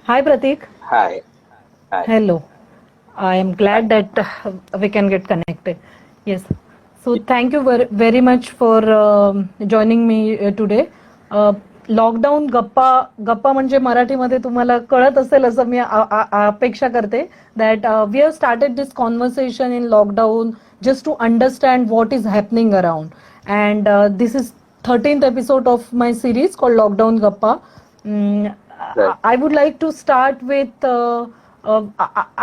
Hi Pratik. Hi. Hi. Hello. I am Hi. glad that we can get connected. Yes. So thank you very much for joining me today. Lockdown गप्पा गप्पा म्हणजे मराठीमध्ये तुम्हाला कळत असेल असं मी अपेक्षा करते that we have started this conversation in lockdown just to understand what is happening around. And this is 13th episode of my series called Lockdown Gappa. Mm, Right. I would like to start with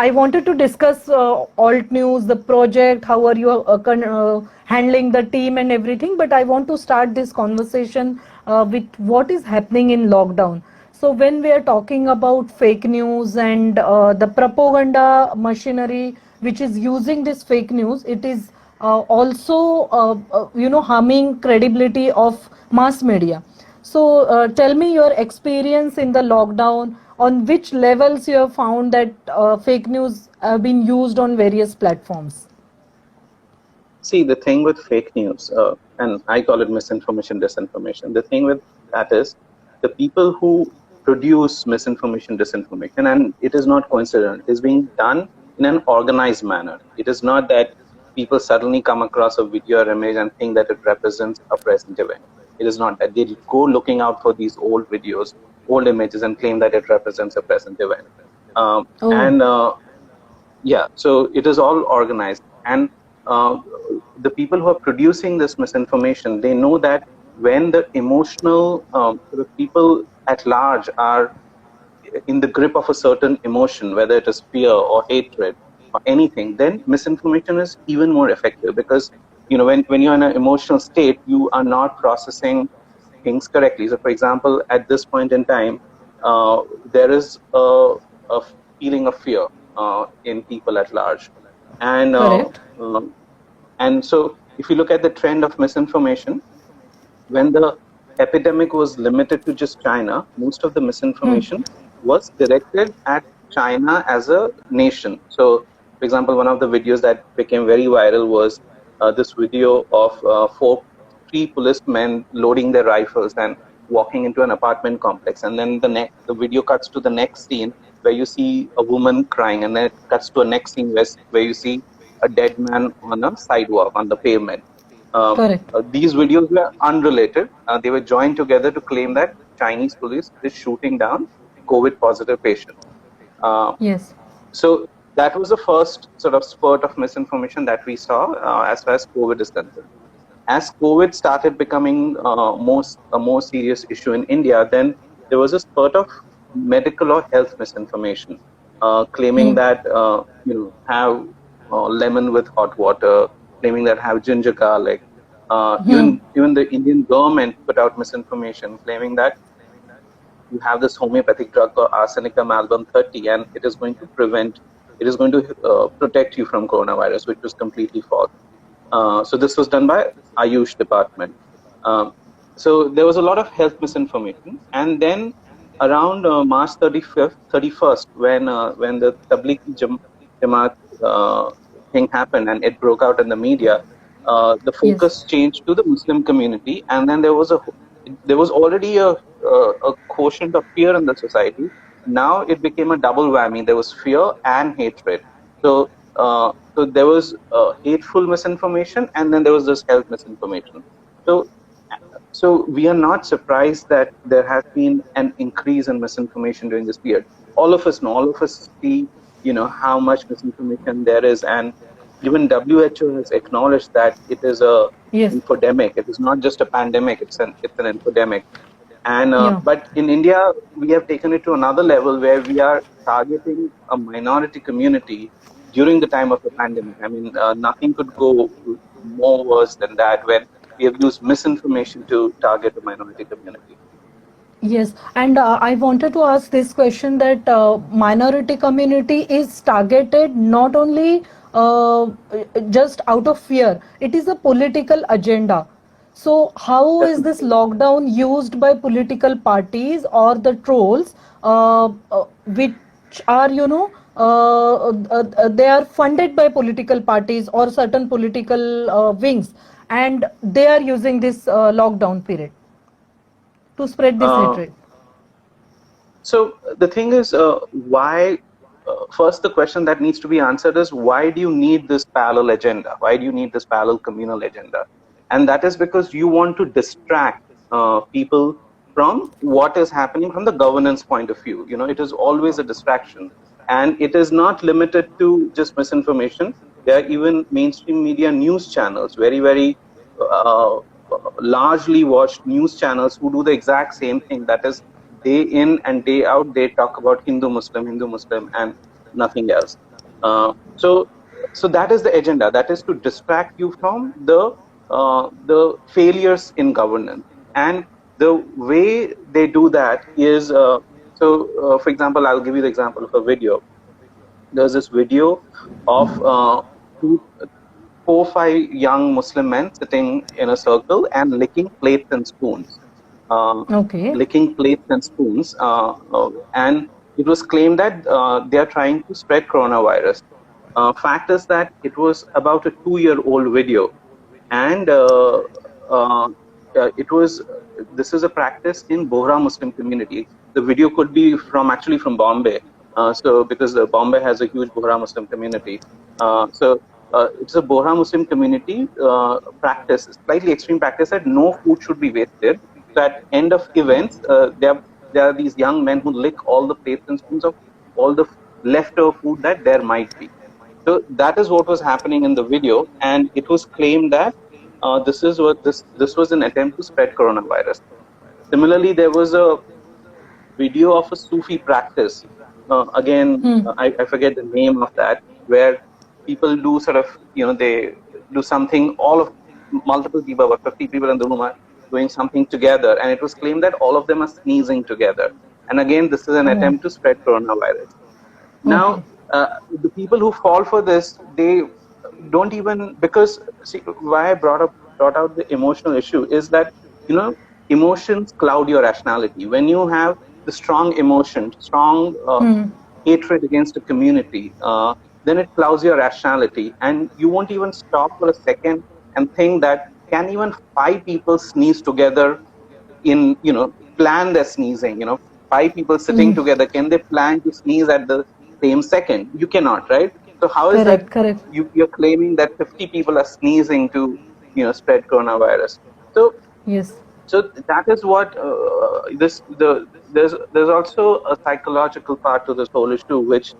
I wanted to discuss alt news, the project, how are you handling the team and everything. But I want to start this conversation with what is happening in lockdown. So when we are talking about fake news and the propaganda machinery which is using this fake news, it is also harming credibility of mass media. So tell me your experience in the lockdown, on which levels you have found that fake news have been used on various platforms. See, the thing with fake news, and I call it misinformation, disinformation. The thing with that is the people who produce misinformation, disinformation, and it is not coincidental. It is being done in an organized manner. It is not that people suddenly come across a video or image and think that it represents a present event. It is not that. They go looking out for these old videos, old images, and claim that it represents a present event. Oh, And Yeah, so it is all organized. And uh, the people who are producing this misinformation, they know that when the emotional, the people at large are in the grip of a certain emotion, whether it is fear or hatred or anything, then misinformation is even more effective because, when you're in an emotional state, you are not processing things correctly. So, for example, at this point in time, there is a feeling of fear in people at large, and correct. um, and so if you look at the trend of misinformation, when the epidemic was limited to just China, most of the Hmm. misinformation was directed at China as a nation. So, for example, one of the videos that became very viral was this video of three policemen loading their rifles and walking into an apartment complex. And then the video cuts to the next scene where you see a woman crying, and then it cuts to a next scene where you see a dead man on a sidewalk on the pavement. Um, Correct. these videos were unrelated. They were joined together to claim that Chinese police is shooting down COVID positive patients. Uh, Yes. so that was the first sort of spurt of misinformation that we saw as far as COVID is concerned. As COVID started becoming a more serious issue in India, then there was a spurt of medical or health misinformation, claiming Hmm. that have lemon with hot water, claiming that have ginger garlic. Hmm. Even the Indian government put out misinformation, claiming that you have this homeopathic drug called Arsenicum album 30, and it is going to protect you from coronavirus, which was completely false. So this was done by Ayush department. Um, so there was a lot of health misinformation, and then around March 35th, 31st, when the Tablighi Jamaat thing happened and it broke out in the media, the Yes. focus changed to the Muslim community, and then there was already a quotient of fear in the society. Now it became a double whammy. There was fear and hatred. So there was hateful misinformation, and then there was this health misinformation. So so we are not surprised that there has been an increase in misinformation during this period. All of us see, how much misinformation there is, and even WHO has acknowledged that it is a Yes. infodemic. It is not just a pandemic; it's an infodemic. And Yeah. but in India, we have taken it to another level where we are targeting a minority community during the time of the pandemic. I mean, nothing could go more worse than that when we have used misinformation to target a minority community. Yes, and I wanted to ask this question that minority community is targeted not only just out of fear, it is a political agenda. So, how is this Definitely. lockdown used by political parties or the trolls, which are, they are funded by political parties or certain political wings, and they are using this lockdown period to spread this Uh, hatred? So the thing is, why? First, the question that needs to be answered is, why do you need this parallel agenda? Why do you need this parallel communal agenda? And that is because you want to distract people from what is happening from the governance point of view. You know, it is always a distraction, and it is not limited to just misinformation. There are even mainstream media news channels, very uh, largely watched news channels, who do the exact same thing. That is, day in and day out, they talk about Hindu Muslim, and nothing else. So that is the agenda. That is to distract you from the failures in governance. And the way they do that is, for example, I'll give you the example of a video. There's this video of two, 4 or 5 young Muslim men sitting in a circle and licking plates and spoons. Okay. Licking plates and spoons, and it was claimed that they are trying to spread coronavirus. Fact is that it was about a 2-year-old video, and it was. This is a practice in Bohra Muslim community. The video could be actually from Bombay, so because Bombay has a huge Bohra Muslim community. It's a Bohra Muslim community practice, slightly extreme practice, that no food should be wasted. So at end of events, there are these young men who lick all the plates and spoons of all the leftover food that there might be. So that is what was happening in the video, and it was claimed that this was an attempt to spread coronavirus. Similarly, there was a video of a Sufi practice. I forget the name of that, where people do sort of, they do something. Multiple people, about 50 people in the room, are doing something together, and it was claimed that all of them are sneezing together. And again, this is an attempt to spread coronavirus. Now, the people who fall for this, they don't even, because see, why I brought out the emotional issue is that, emotions cloud your rationality. When you have the strong emotion, strong hatred against a community, then it clouds your rationality, and you won't even stop for a second and think that, can even 5 people sneeze together in, plan their sneezing? 5 people sitting together, can they plan to sneeze at the same second? You cannot, right? So how is that correct. You're claiming that 50 people are sneezing to, spread coronavirus? So Yes. So that is what there's also a psychological part to this whole issue, which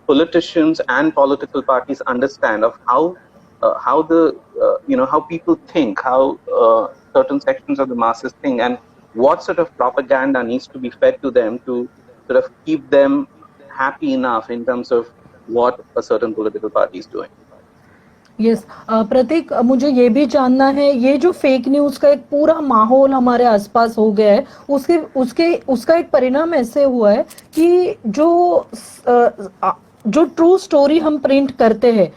politicians and political parties understand, of how how people think, how certain sections of the masses think, and what sort of propaganda needs to be fed to them to sort of keep them happy enough in terms of what a certain political party is doing. Yes Prateek, मुझे ये भी जानना है, ये जो fake news का एक पूरा माहौल हमारे आसपास हो गया है, उसका एक परिणाम ऐसे हुआ है कि जो ट्रू स्टोरी हम प्रिंट करते हैं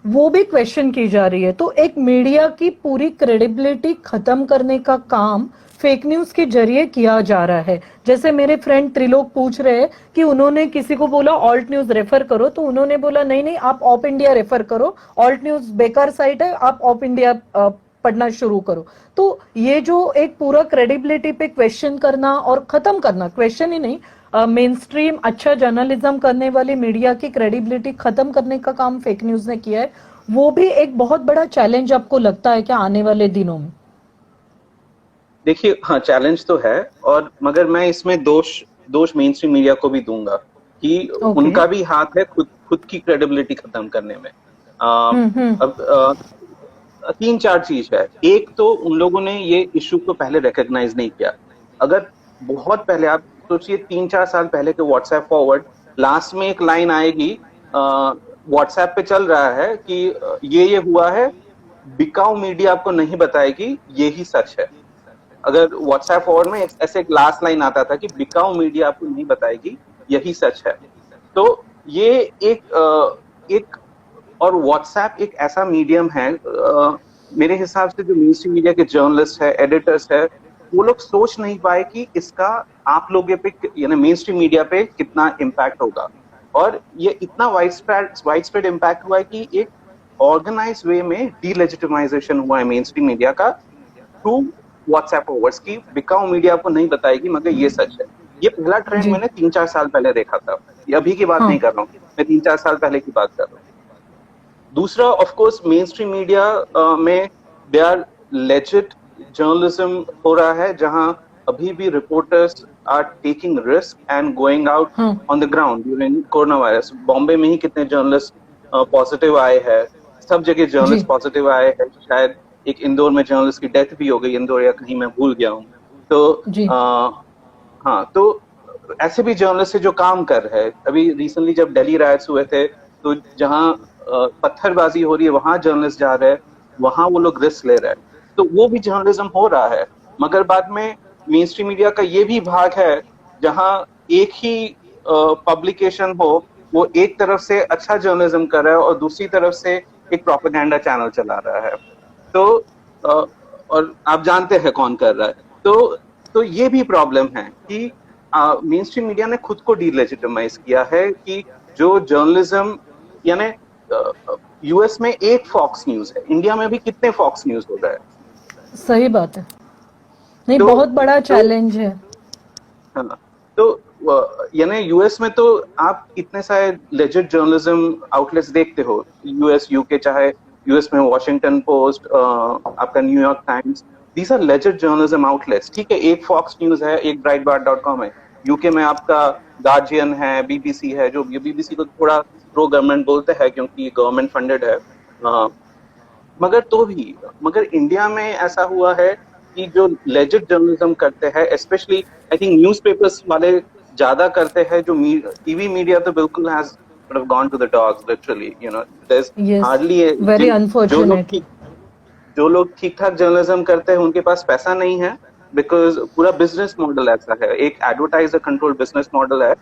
वो भी क्वेश्चन की जा रही है. तो एक मीडिया की पूरी क्रेडिबिलिटी खत्म करने का काम फेक न्यूज के जरिए किया जा रहा है. जैसे मेरे फ्रेंड त्रिलोक पूछ रहे हैं कि उन्होंने किसी को बोला ऑल्ट न्यूज रेफर करो, तो उन्होंने बोला नहीं आप ऑप इंडिया रेफर करो, ऑल्ट न्यूज बेकार साइट है, आप ऑप इंडिया पढ़ना शुरू करो. तो ये जो एक पूरा क्रेडिबिलिटी पे क्वेश्चन करना और खत्म करना, क्वेश्चन ही नहीं, मेन स्ट्रीम अच्छा जर्नलिज्म करने वाली मीडिया की क्रेडिबिलिटी खत्म करने का काम फेक न्यूज ने किया है. वो भी एक बहुत बड़ा चैलेंज आपको लगता है क्या आने वाले दिनों में? देखिए, हाँ, चैलेंज तो है, और मगर मैं इसमें दोष मेन स्ट्रीम मीडिया को भी दूंगा कि उनका भी हाथ है खुद की क्रेडिबिलिटी खत्म करने में. अब 3-4 चीज है. एक तो उन लोगों ने ये इशू को पहले रिकॉग्नाइज नहीं किया. अगर बहुत पहले आप सोचिए, 3-4 साल पहले के व्हाट्सएप फॉरवर्ड, लास्ट में एक लाइन आएगी, व्हाट्सएप पे चल रहा है कि ये हुआ है, बिकाऊ मीडिया आपको नहीं बताएगी, यही सच है. अगर व्हाट्सएप फॉरवर्ड में ऐसे एक लास्ट लाइन आता था कि बिकाऊ मीडिया आपको नहीं बताएगी, यही सच है. तो ये एक और व्हाट्सएप एक ऐसा मीडियम है, मेरे हिसाब से जो मेन स्ट्रीम मीडिया के जर्नलिस्ट है, एडिटर्स है, वो लोग सोच नहीं पाए कि इसका आप लोगों पे, यानी मेन स्ट्रीम मीडिया पे कितना इम्पैक्ट होगा. और ये इतना वाइडस्प्रेड इम्पैक्ट हुआ है कि एक ऑर्गेनाइज वे में डीलेजिटिमाइजेशन हुआ है मेन स्ट्रीम मीडिया का थ्रू व्हाट्सएप फॉरवर्ड्स की. बिकाऊ मीडिया आपको नहीं बताएगी, मगर ये सच है. ये पहला ट्रेंड जी। मैंने 3-4 साल पहले देखा था, ये अभी की बात हाँ। नहीं कर रहा हूँ, मैं 3-4 साल पहले की बात कर रहा हूँ। दूसरा, of course main stream media में दे आर लेजिट जर्नलिज्म हो रहा है, जहां अभी भी reporters are taking risk and going out हाँ। On the ground during coronavirus. Bombay में ही कितने जर्नलिस्ट पॉजिटिव आए हैं, सब जगह जी। जर्नलिस्ट पॉजिटिव आए हैं। शायद एक इंदौर में जर्नलिस्ट की डेथ भी हो गई, इंदौर या कहीं, मैं भूल गया हूँ। तो जी। हाँ, तो ऐसे भी जर्नलिस्ट है जो काम कर रहे हैं। अभी रिसेंटली जब दिल्ली राइट्स हुए थे, तो जहां पत्थरबाजी हो रही है वहां जर्नलिस्ट जा रहे हैं, वहां वो लोग रिस्क ले रहे हैं, तो वो भी जर्नलिज्म हो रहा है। मगर बाद में मेन स्ट्रीम मीडिया का ये भी भाग है जहां एक ही पब्लिकेशन हो, वो एक तरफ से अच्छा जर्नलिज्म कर रहा है और दूसरी तरफ से एक प्रोपेगेंडा चैनल चला रहा है। तो और आप जानते हैं कौन कर रहा है। तो ये भी प्रॉब्लम है कि मेन स्ट्रीम मीडिया ने खुद को डीलेजिटिमाइज किया है कि जो जर्नलिज्म, यानी यूएस में एक फॉक्स न्यूज है, इंडिया में भी कितने फॉक्स न्यूज हो रहा है। सही बात है। नहीं, तो- बहुत बड़ा तो- चैलेंज है। हाँ, तो यानी यूएस में तो आप इतने सारे लेजिट जर्नलिज्म आउटलेट्स देखते हो, यूएस, यूके, चाहे यूएस में वॉशिंगटन पोस्ट, आपका New York times, these are legit journalism outlets. ठीक है, एक फॉक्स न्यूज है, एक breitbart.com है। यूके में आपका गार्जियन है, बीबीसी है, जो बीबीसी को थोड़ा प्रो गवर्नमेंट बोलते हैं क्योंकि गवर्नमेंट फंडेड है। मगर इंडिया में ऐसा हुआ है कि जो लेजिट जर्नलिज्म करते हैं, स्पेशली आई थिंक न्यूज़पेपर्स वाले ज्यादा करते हैं, जो टीवी मीडिया तो बिल्कुल has sort of gone to the dogs literally, you know, there's Yes, hardly very जो unfortunate. लोग ठीक ठाक जर्नलिज्म करते हैं उनके पास पैसा नहीं है, बिकॉज पूरा बिजनेस मॉडल ऐसा है, एक एडवर्टाइजर कंट्रोल बिजनेस मॉडल है।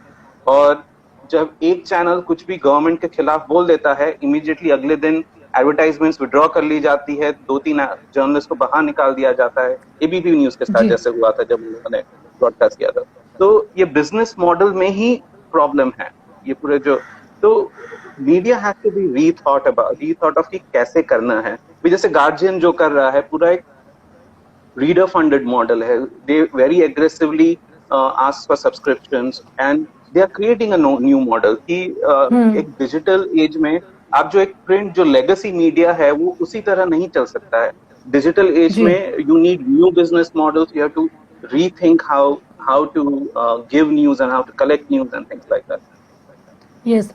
और जब एक चैनल कुछ भी गवर्नमेंट के खिलाफ बोल देता है, इमीडिएटली अगले दिन एडवर्टाइजमेंट्स विड्रॉ कर ली जाती है, 2-3 जर्नलिस्ट को बाहर निकाल दिया जाता है। एबीपी न्यूज के साथ जी। जैसे हुआ था जब उन्होंने ब्रॉडकास्ट किया था। तो ये बिजनेस मॉडल में ही प्रॉब्लम है, ये पूरे जो। तो media has to be rethought of कि कैसे करना है। जैसे गार्जियन जो कर रहा है, पूरा एक रीडर फंडेड मॉडल है। They very aggressively ask for subscriptions and they are creating a new model कि एक डिजिटल एज में आप जो एक प्रिंट, जो लेगेसी मीडिया है, वो उसी तरह नहीं चल सकता है। डिजिटल एज जी। में you need new business models, you have to rethink how to give news and how to collect news and things like that. Yes,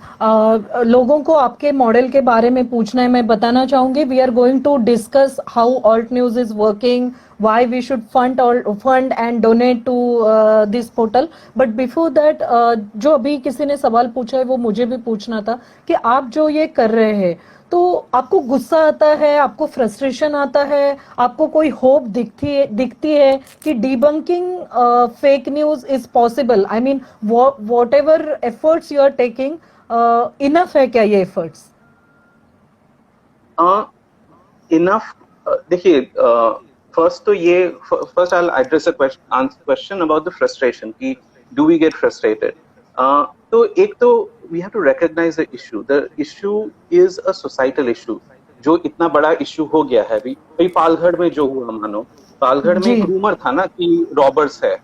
लोगों को आपके मॉडल के बारे में पूछना है। मैं बताना चाहूंगी, we are going to discuss how Alt News is working, why we should fund and donate to this portal. But before that, जो अभी किसी ने सवाल पूछा है वो मुझे भी पूछना था कि आप जो ये कर रहे हैं, तो आपको गुस्सा आता है, आपको फ्रस्ट्रेशन आता है, आपको कोई होप दिखती है कि debunking fake news is possible? I mean, whatever efforts you are taking, enough है क्या ये एफर्ट्स? इनफ, देखिए, first I will address a question about the frustration कि डू वी गेट फ्रस्ट्रेटेड। तो एक तो we have to recognize the issue is a societal issue, जो इतना बड़ा इशू हो गया है। अभी पालघर में जो हुआ, मानो पालघर में एक रूमर था ना कि रॉबर्स है,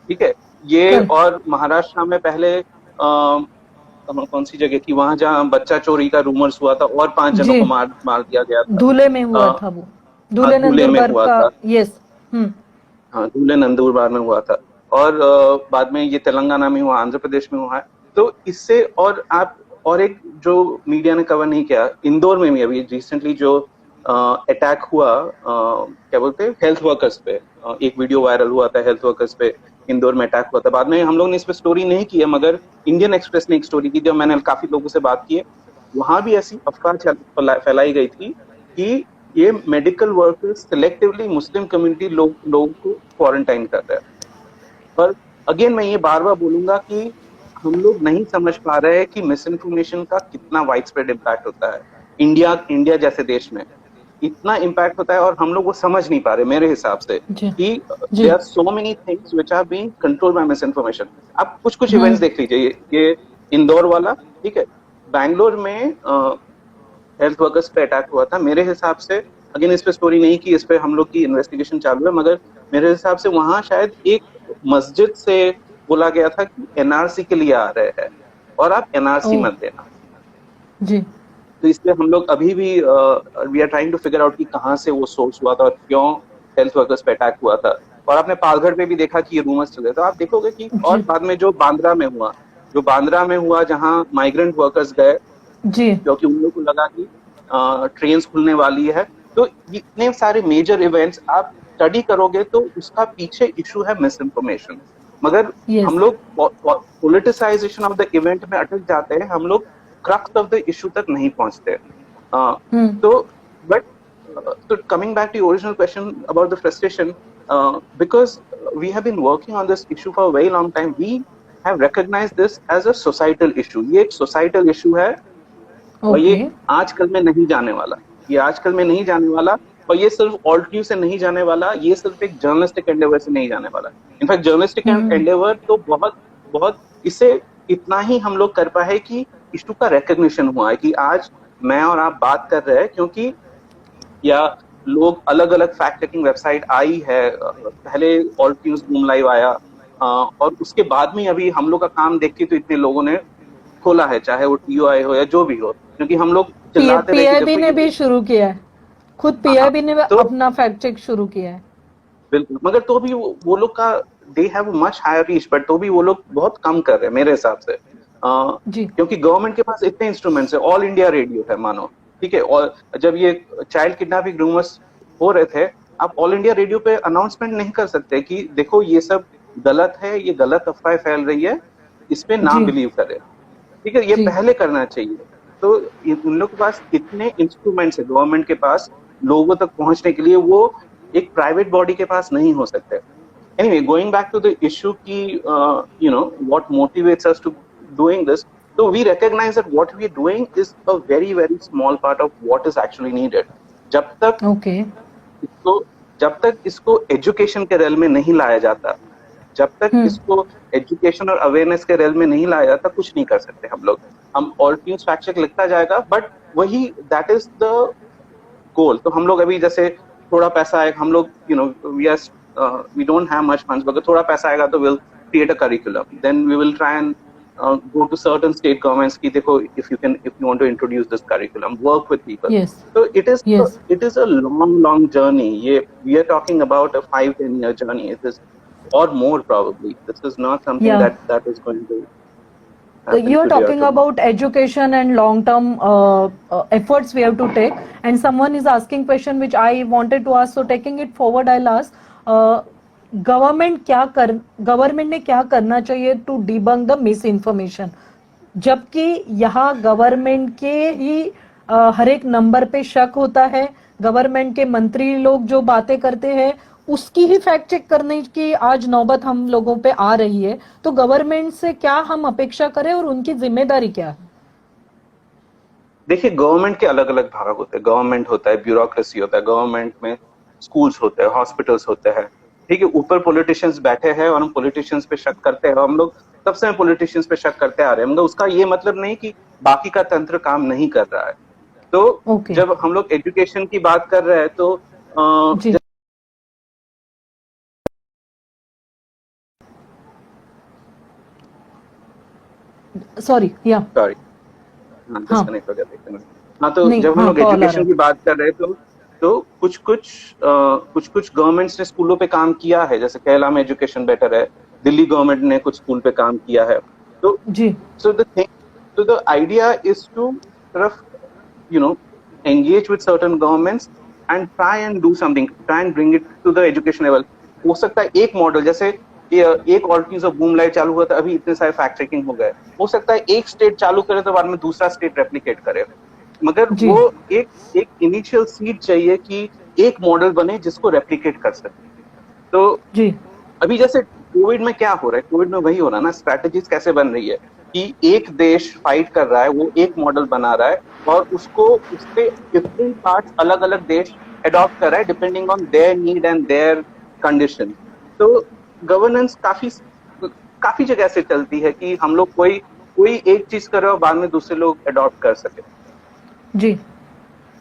ठीक है, ये, और महाराष्ट्र में पहले कौन सी जगह थी वहां जहां बच्चा चोरी का रूमर्स हुआ था और 5 जनों को मार दिया गया था। धूले में हुआ था वो, धूले नंदुरबार का। यस, हाँ, धूले नंदुरबार में हुआ था, और बाद में ये तेलंगाना में हुआ, आंध्र प्रदेश में हुआ है। तो इससे और एक जो मीडिया ने कवर नहीं किया, इंदौर में भी अभी रिसेंटली जो अटैक हुआ, क्या बोलते हैं, हेल्थ वर्कर्स पे, एक वीडियो वायरल हुआ था हेल्थ वर्कर्स पे, इंदौर में अटैक हुआ था। बाद में हम लोग ने इस पे स्टोरी नहीं की है, मगर इंडियन एक्सप्रेस ने एक स्टोरी की, जब मैंने काफी लोगों से बात की है, वहां भी ऐसी अफवाह फैलाई गई थी कि ये medical workers selectively Muslim community लोगों को क्वारंटाइन कर रहे हैं। पर अगेन मैं ये बार बार बोलूंगा कि हम लोग नहीं समझ पा रहे हैं कि मिस इन्फॉर्मेशन का कितना वाइड स्प्रेड इम्पैक्ट होता है। इंडिया जैसे देश में इतना इम्पैक्ट होता है और हम लोग वो समझ नहीं पा रहे, मेरे हिसाब से, कि there are so many things which are being controlled by misinformation. आप कुछ इवेंट्स देख लीजिए, ये इंदौर वाला, ठीक है, बैंगलोर में हेल्थ वर्कर्स पे अटैक हुआ था। मेरे हिसाब से, अगेन इस पे स्टोरी नहीं की, इस पे हम लोग की इन्वेस्टिगेशन चालू है, मगर मेरे हिसाब से वहां शायद एक मस्जिद से बोला गया था कि एनआरसी के लिए आ रहे हैं और आप एनआरसी ओ। मत देना। जी। तो इसलिए हम लोग अभी भी we are trying to figure out कि कहाँ से वो सोर्स हुआ था और क्यों हेल्थ वर्कर्स पे अटैक हुआ था। और आपने पालघर में भी देखा कि ये रूमर्स चल रहे, तो आप देखोगे कि और जी। बाद में जो बांद्रा में हुआ जहाँ माइग्रेंट वर्कर्स गए जी। क्योंकि उन लोग को लगा कि ट्रेन खुलने वाली है। तो इतने सारे मेजर इवेंट्स आप स्टडी करोगे तो उसका पीछे इशू है मिस इन्फॉर्मेशन। मगर यस। हम लोग पोलिटिसाइजेशन ऑफ द इवेंट में अटक जाते हैं, हम लोग क्रक्स ऑफ द इशू तक नहीं पहुंचते। तो but so coming back to your original question about the frustration, because we have been working on this issue for a very long time, we have recognized this as a societal issue. ये एक societal issue है और ये okay. आजकल में नहीं जाने वाला। ये आजकल में नहीं जाने वाला और ये सिर्फ ऑल्ट न्यूज से नहीं जाने वाला, ये सिर्फ एक जर्नलिस्टिक एंडेवर से नहीं जाने वाला। इनफैक्ट जर्नलिस्टिक एंडेवर तो बहुत बहुत इससे इतना ही हम लोग कर पाए कि इशू का रिकग्निशन हुआ है कि आज मैं और आप बात कर रहे हैं क्योंकि या लोग अलग अलग फैक्ट चेकिंग वेबसाइट आई है। पहले ऑल्ट न्यूज बूम लाइव आया और उसके बाद में अभी हम लोग का काम देख के तो इतने लोगों ने खोला है, चाहे वो टीओआई हो या जो भी हो, क्योंकि हम लोग चिल्लाते रहे कि पीआईबी देखो ने भी शुरू किया है, खुद पीआईबी ने तो अपना फैक्ट चेक शुरू किया है। बिल्कुल, मगर तो भी वो लोग का they have much higher reach, but तो भी वो लोग बहुत कम कर रहे हैं मेरे हिसाब से। जी। क्योंकि गवर्नमेंट के पास इतने इंस्ट्रूमेंट्स है, ऑल इंडिया रेडियो है मानो, ठीक है। और जब ये चाइल्ड किडनैपिंग रूमर्स हो रहे थे, आप ऑल इंडिया रेडियो पे अनाउंसमेंट नहीं कर सकते कि देखो ये सब गलत है, ये गलत अफवाह फैल रही है, इस पे ना जी। बिलीव करें, ठीक है। ये जी। पहले करना चाहिए। तो उन लोग के पास इतने इंस्ट्रूमेंट्स है गवर्नमेंट के पास लोगों तक पहुंचने के लिए, वो एक प्राइवेट बॉडी के पास नहीं हो सकते। Anyway, going back to the issue ki, what motivates us to doing this, so we recognize that what we are doing is a very, very small part of what is actually needed. जब तक okay. इसको education के rail में नहीं लाया जाता, जब तक इसको एजुकेशन और अवेयरनेस के रेल में नहीं लाया जाता, कुछ नहीं कर सकते हम लोग। हम ऑल्ट न्यूज फैक्ट चेक लिखता जाएगा, बट वही दैट इज द गोल। तो हम लोग अभी जैसे थोड़ा पैसा आएगा, हम लोग we don't have much funds, but थोड़ा पैसा आएगा तो we'll create a curriculum, then we will try and go to certain state governments कि देखो if you want to introduce this curriculum, work with people. Yes. So it Yes. is a long journey. We are talking about a 5-10 year journey. It is or more probably. This is not something Yeah. that is going to You are talking about education and long-term efforts we have to take. And someone is asking question which I wanted to ask. So taking it forward, I'll ask. Government ने क्या करना चाहिए to debunk the misinformation, जबकि यहाँ government के ही हर एक number पे शक होता है, गवर्नमेंट के मंत्री लोग जो बातें करते हैं उसकी ही फैक्ट चेक करने की आज नौबत हम लोगों पे आ रही है। तो गवर्नमेंट से क्या हम अपेक्षा करें और उनकी जिम्मेदारी क्या है? देखिए, गवर्नमेंट के अलग अलग भाग होते हैं। गवर्नमेंट होता है, ब्यूरोक्रेसी होता है, गवर्नमेंट में स्कूल्स होते हैं, हॉस्पिटल्स होते हैं, ठीक है। ऊपर पॉलिटिशियंस बैठे हैं और हम पॉलिटिशियंस पे शक करते हैं, हम लोग तब से पॉलिटिशियंस पे शक करते आ रहे हैं, मगर उसका ये मतलब नहीं कि बाकी का तंत्र काम नहीं कर रहा है। तो जब हम लोग एजुकेशन की बात कर रहे हैं तो सॉरी डिस्कनेक्ट हो गया, देखते हैं। हाँ, तो जब हम लोग एजुकेशन की बात कर रहे हैं तो कुछ गवर्नमेंट्स ने स्कूलों पे काम किया है, जैसे केरला में एजुकेशन बेटर है, दिल्ली गवर्नमेंट ने कुछ स्कूल पे काम किया है। तो so the idea is to engage with certain governments and try and do something, try and bring it to the education level. हो सकता है एक मॉडल, जैसे एक alt news of boom live चालू हुआ था, अभी इतने सारे फैक्ट चेकिंग हो गए, हो सकता है एक स्टेट चालू करे तो बाद में दूसरा स्टेट रेप्लिकेट करे, मगर वो एक इनिशियल सीड चाहिए कि एक मॉडल बने जिसको रेप्लिकेट कर सके। तो अभी जैसे कोविड में क्या हो रहा है, कोविड में वही हो रहा है ना, स्ट्रैटेजीज कैसे बन रही है कि एक देश फाइट कर रहा है, वो एक मॉडल बना रहा है और उसके 15 पार्ट्स अलग अलग देश अडॉप्ट कर रहा है depending on their need and there condition. तो गवर्नेंस काफी जगह से चलती है कि हम लोग कोई एक चीज कर रहे हो, बाद में दूसरे लोग अडॉप्ट कर सके। जी,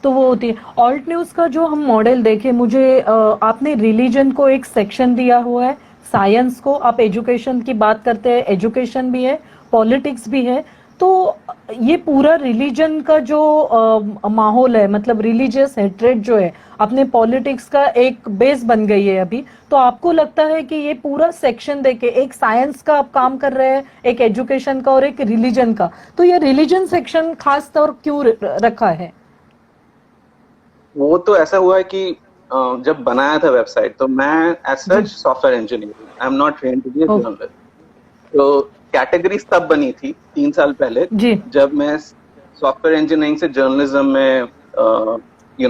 तो वो होती है ऑल्ट न्यूज का जो हम मॉडल देखें, मुझे आपने रिलीजन को एक सेक्शन दिया हुआ है, साइंस को, आप एजुकेशन की बात करते हैं, एजुकेशन भी है, पॉलिटिक्स भी है, तो ये पूरा रिलीजन का जो माहौल है, मतलब रिलीजियस हेट्रेड जो है अपने पॉलिटिक्स का एक बेस बन गई है अभी, तो आपको लगता है कि ये पूरा सेक्शन देके, एक साइंस का आप काम कर रहे हैं, एक एजुकेशन का और एक रिलीजन का, तो ये रिलीजन सेक्शन खास तौर क्यों रखा है? वो तो ऐसा हुआ है कि जब बनाया था वेबसाइट, तो मैं as such software engineer, I am not trained to be a journalist, तो कैटेगरीज तब बनी थी 3 साल पहले जब मैं सॉफ्टवेयर इंजीनियरिंग से जर्नलिज्म में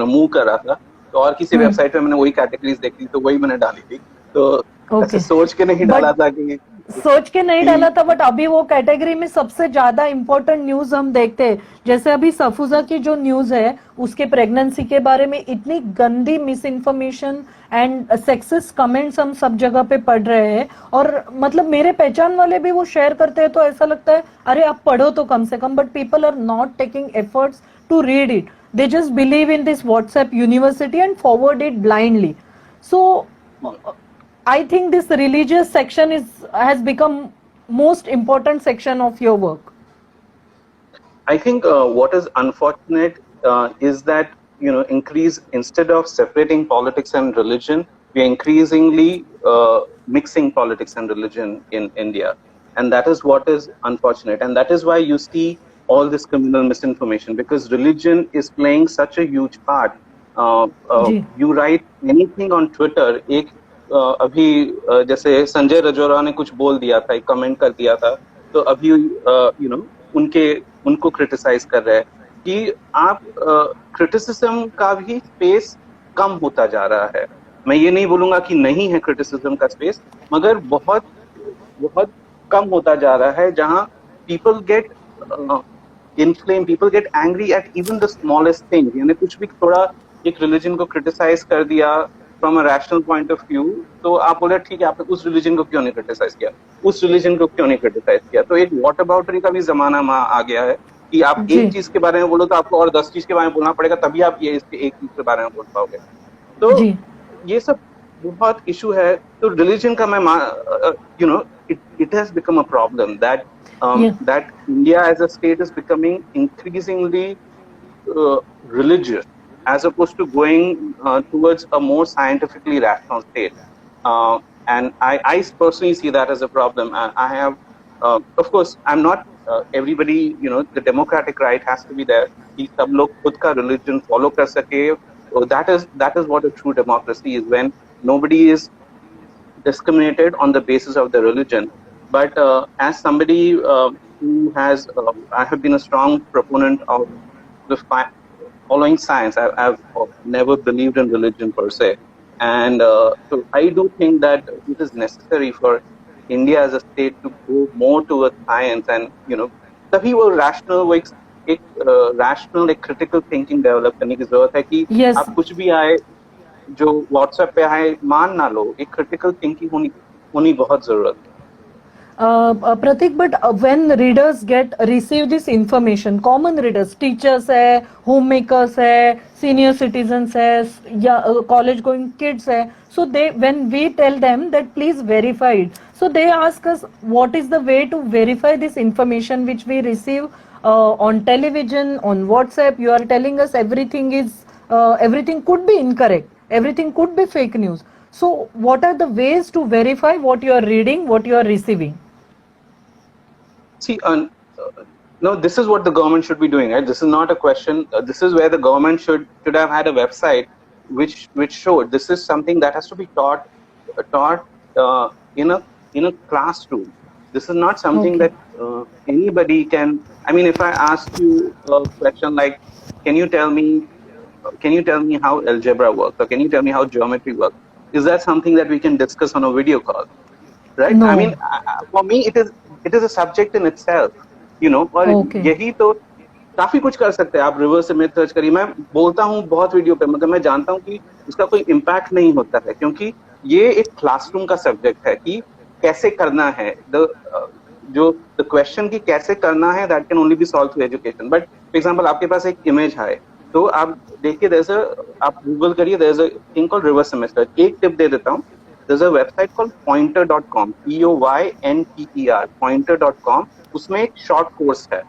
मूव कर रहा था, तो और किसी वेबसाइट पे मैंने वही कैटेगरीज देखी, तो वही मैंने डाली थी, तो ऐसे सोच के नहीं डाला था कि सोच के नहीं डाला था, बट अभी वो कैटेगरी में सबसे ज्यादा इंपॉर्टेंट न्यूज हम देखते हैं, जैसे अभी सफूजा की जो न्यूज है, उसके प्रेगनेंसी के बारे में इतनी गंदी miss information and sexist comments हम सब जगह पे पढ़ रहे हैं, और मतलब मेरे पहचान वाले भी वो शेयर करते हैं, तो ऐसा लगता है अरे आप पढ़ो तो कम से कम, but people are not taking efforts to read it, they just believe in this WhatsApp university and forward it blindly. So I think this religious section has become most important section of your work. I think what is unfortunate is that instead of separating politics and religion, we are increasingly mixing politics and religion in India, and that is what is unfortunate, and that is why you see all this communal misinformation, because religion is playing such a huge part. You write anything on Twitter, अभी जैसे संजय रजौरा ने कुछ बोल दिया था, एक comment कर दिया था, तो अभी उनको क्रिटिसाइज कर रहे हैं कि आप क्रिटिसिज्म का भी स्पेस कम होता जा रहा है. मैं ये नहीं बोलूंगा कि नहीं है क्रिटिसिज्म का स्पेस, मगर बहुत बहुत कम होता जा रहा है, जहां people get inflame, people get angry at even the smallest thing. यानी कुछ भी थोड़ा एक रिलीजन को क्रिटिसाइज कर दिया from a rational point of view, तो आप बोले ठीक है, आपने उस रिलीजन को क्यों नहीं क्रिटिसाइज किया, उस रिलीजन को क्यों नहीं क्रिटिसाइज किया. तो एक वॉट अबाउटरी का भी जमाना आ गया है कि आप एक चीज के बारे में बोलो तो आपको और 10 चीज के बारे में बोलना पड़ेगा, तभी आप ये इसके एक चीज के बारे में बोल पाओगे. तो ये सब बहुत इशू है. तो रिलीजन का मैं it has become a problem that India as a state is becoming increasingly religious as opposed to going towards a more scientifically rational state. And I personally see that as a problem. I have, of course, I'm not everybody, the democratic right has to be there. कि सब लोग खुद का religion follow कर सके. So that is what a true democracy is, when nobody is discriminated on the basis of the religion. But as somebody who has, I have been a strong proponent of the following science. I've never believed in religion per se, and so I do think that it is necessary for India as a state to go more towards science, and तभी वो rational, एक rational, एक critical thinking develop करने की जरूरत है कि आप कुछ भी आए, जो WhatsApp पे आए, मान ना लो. एक critical thinking होनी बहुत जरूरत है. Pratik, but when readers receive this information, common readers, teachers है, homemakers है, senior citizens है, या college going kids है, so when we tell them that please verify it, so they ask us what is the way to verify this information which we receive on television, on WhatsApp. You are telling us everything could be incorrect, everything could be fake news. So what are the ways to verify what you are reading, what you are receiving? See, no, this is what the government should be doing, right? This is not a question. This is where the government should have had a website which showed this is something that has to be taught in a classroom. This is not something that anybody can. I mean, if I ask you a question like, can you tell me how algebra works, or can you tell me how geometry works? Is that something that we can discuss on a video call, right? No. I mean, for me, it is a subject in itself, और यही तो काफी कुछ कर सकते हैं आप. Reverse image search करिए. मैं बोलता हूँ बहुत वीडियो पे, मगर मैं जानता हूँ कि उसका कोई इम्पैक्ट नहीं होता है, क्योंकि ये एक क्लासरूम का सब्जेक्ट है कि कैसे करना है. द क्वेश्चन की कैसे करना है, that can only be solve through education. But for example, आपके पास एक इमेज है, तो आप देखिए, आप गूगल करिए, there is a thing called reverse image search. एक टिप दे देता हूँ, there's a website called pointer.com, pointer, pointer.com. उसमें एक short course है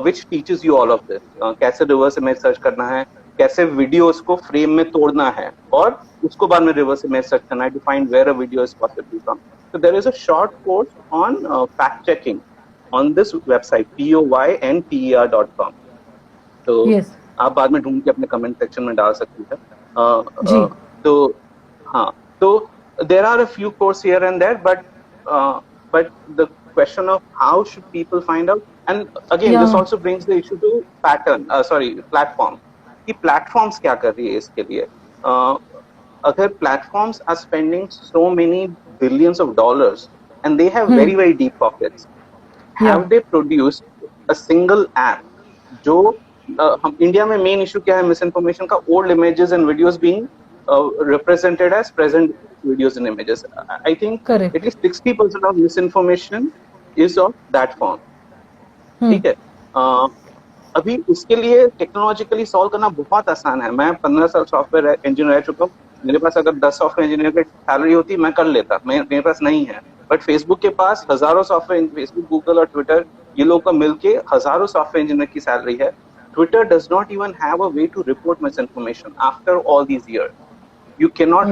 which teaches you all of this. कैसे reverse image search करना है, कैसे videos को frame में तोड़ना है, और उसको बाद में reverse image search करना है to find where a video is possibly from. So there is a short course on fact checking on this website, pointer.com. तो Yes. आप बाद में ढूंढ के अपने कमेंट सेक्शन में डाल सकती हैं. जी. तो हाँ, तो there are a few courses here and there, but the question of how should people find out, and again this also brings the issue to platform. कि platforms क्या कर रही है इसके लिए. अगर platforms are spending so many billions of dollars and they have very very deep pockets, have they produced a single app जो हम इंडिया में मेन इशू क्या है मिस इन्फॉर्मेशन का, old images and videos being represented as present videos and images. I think Correct. at least 60% of misinformation is of that form. ठीक है. अभी उसके लिए टेक्नोलॉजिकली सॉल्व करना बहुत आसान है. मैं 15 साल सॉफ्टवेयर इंजीनियर रह चुका हूँ. मेरे पास अगर 10 सॉफ्टवेयर इंजीनियर की सैलरी होती मैं कर लेता. मेरे पास नहीं है. बट फेसबुक के पास हजारों सॉफ्टवेयर, फेसबुक, गूगल और ट्विटर, ये लोग का मिलके हजारों सॉफ्टवेयर इंजीनियर की सैलरी है. Twitter does not even have a way to report misinformation after all these years. You cannot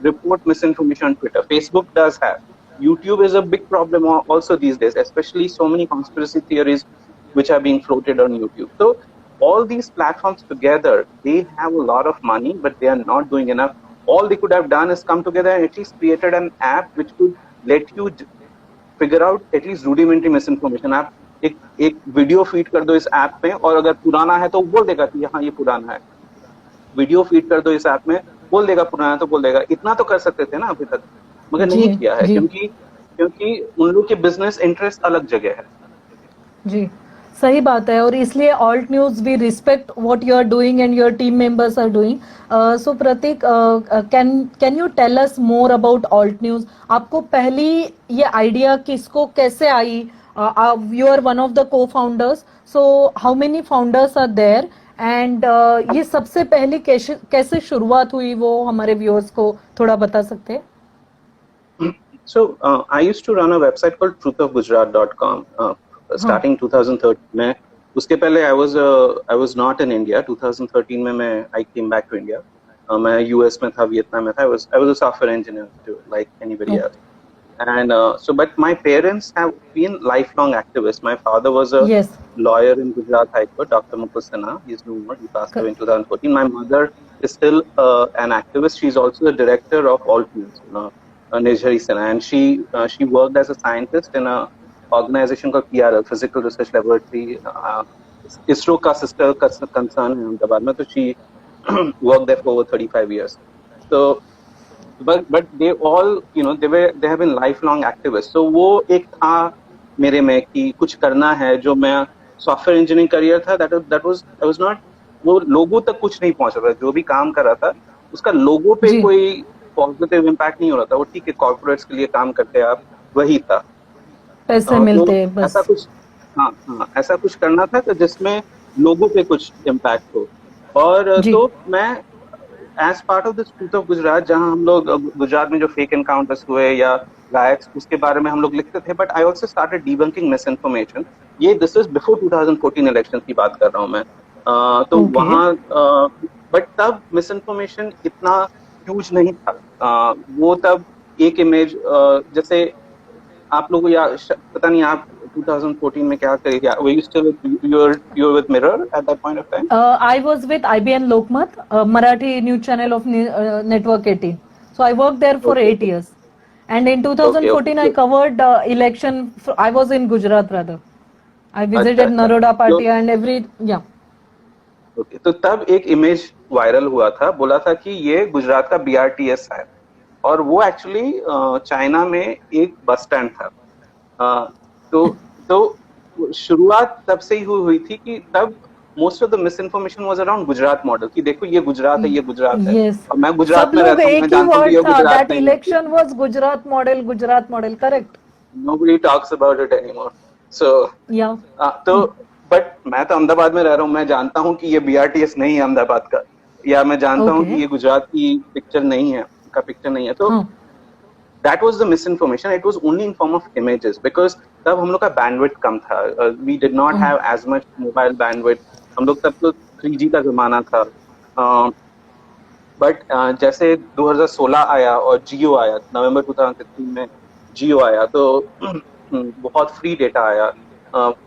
report misinformation on Twitter. Facebook does have. YouTube is a big problem also these days, especially so many conspiracy theories which are being floated on YouTube. So all these platforms together, they have a lot of money, but they are not doing enough. All they could have done is come together and at least created an app which could let you figure out at least rudimentary misinformation. आप एक video feed कर दो इस app में, और अगर पुराना है तो बोल देगा कि हाँ ये पुराना है. वीडियो फीड कर दो इस ऐप में, बोल देगा पुराना है तो बोल देगा. इतना तो कर सकते थे ना अभी तक, मगर नहीं किया है क्योंकि उन लोग के बिजनेस इंटरेस्ट अलग जगह है. जी, सही बात है. और इसलिए Alt News we respect what you are doing and your team members are doing. So Pratik, can you tell us more about Alt News? आपको पहली ये आइडिया किसको कैसे आई? You are one of the co-founders, so how many founders are there, and ये सबसे पहले कैसे शुरुआत हुई वो हमारे व्यूअर्स को थोड़ा बता सकते हैं? So I used to run a website called truthofgujarat.com starting 2013 में. उसके पहले I was not in India. 2013 में I came back to India. मैं US में था, वियतनाम में था. I was a software engineer too, like anybody else. And but my parents have been lifelong activists. My father was a lawyer in Gujarat High Court, Dr. Mukul Sinha. He's no more. He passed away in 2014. My mother is still an activist. She's also the director of Alt News, Nijhari Sinha, and she worked as a scientist in a organization called PRL, Physical Research Laboratory. ISRO का sister concern है अहमदाबाद में, तो she worked there for over 35 years. So but they all, they have been lifelong activists. So वो एक था मेरे में कि कुछ करना है. जो मैं सॉफ्टवेयर इंजीनियरिंग करियर था, that was not, वो लोगों तक कुछ नहीं पहुंच रहा था. जो भी काम कर रहा था उसका लोगों पे कोई पॉजिटिव इम्पैक्ट नहीं हो रहा था. वो ठीक है, कॉर्पोरेट्स के लिए काम करते आप, वही था, पैसे मिलते बस. ऐसा कुछ, हाँ ऐसा कुछ करना था तो जिसमें लोगों पे कुछ इम्पैक्ट हो. और तो मैं as part of this truth of Gujarat, जहां हम लोग गुजरात में जो फेक एनकाउंटर्स हुए या राइट्स, उसके बारे में हम लोग लिखते थे. But I also started debunking misinformation. ये दिस इज बिफोर 2014 इलेक्शन की बात कर रहा हूँ मैं. तो वहाँ बट तब मिस इन्फॉर्मेशन इतना ह्यूज नहीं था. वो तब एक इमेज, जैसे आप लोगों या पता नहीं आप 2014 में क्या करेंगे? Were you still you were with Mirror at that point of time? I was with IBN Lokmat, Marathi news channel of Network 18. So I worked there for 8 years. And in 2014 I covered election. I was in Gujarat rather. I visited Naroda Party and Okay. तो तब एक image viral हुआ था, बोला था कि ये गुजरात का BRTS है, और वो एक्चुअली चाइना में एक बस स्टैंड था. तो शुरुआत तब से ही हुई थी कि तब most of the miss information was around Gujarat model, कि देखो ये गुजरात है, ये गुजरात है. और मैं गुजरात में रहता हूं, मैं जानता हूं ये गुजरात है. That election was Gujarat model, correct. Nobody talks about it anymore. So तो बट मैं तो अहमदाबाद में रह रहा हूँ, मैं जानता हूँ कि ये BRTS नहीं है अहमदाबाद का, या मैं जानता हूँ कि ये गुजरात की पिक्चर नहीं है. का पिक्चर नहीं है, तो हाँ, that was the misinformation. It was only in form of images because तब हम लोग का bandwidth कम था. We did not हाँ, have as much mobile bandwidth. हम लोग तब तो 3G का जमाना था. बट जैसे 2016 आया और जियो आया, नवंबर 2016 में जियो आया, तो बहुत फ्री डेटा आया.